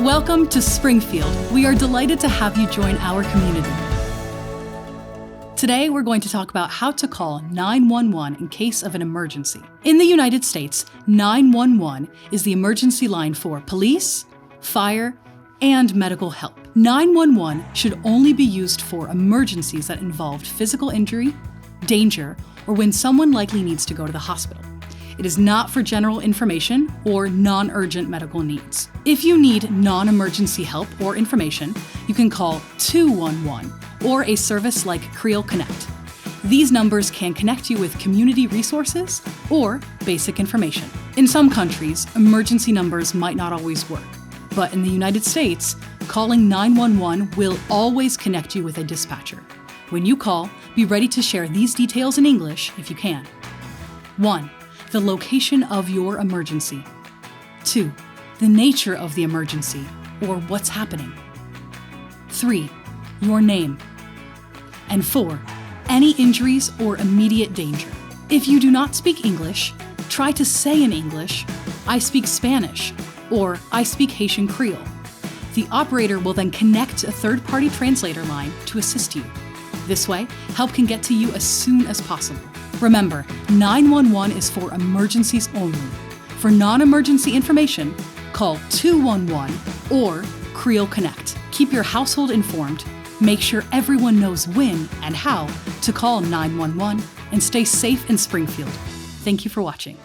Welcome to Springfield. We are delighted to have you join our community. Today, we're going to talk about how to call 911 in case of an emergency. In the United States, 911 is the emergency line for police, fire, and medical help. 911 should only be used for emergencies that involved physical injury, danger, or when someone likely needs to go to the hospital. It is not for general information or non-urgent medical needs. If you need non-emergency help or information, you can call 211 or a service like Creel Connect. These numbers can connect you with community resources or basic information. In some countries, emergency numbers might not always work, but in the United States, calling 911 will always connect you with a dispatcher. When you call, be ready to share these details in English if you can. 1. The location of your emergency. 2. The nature of the emergency, or what's happening. 3. Your name. And 4. Any injuries or immediate danger. If you do not speak English, try to say in English, "I speak Spanish," or "I speak Haitian Creole." The operator will then connect a third-party translator line to assist you. This way, help can get to you as soon as possible. Remember, 911 is for emergencies only. For non-emergency information, call 211 or Creel Connect. Keep your household informed, make sure everyone knows when and how to call 911, and stay safe in Springfield. Thank you for watching.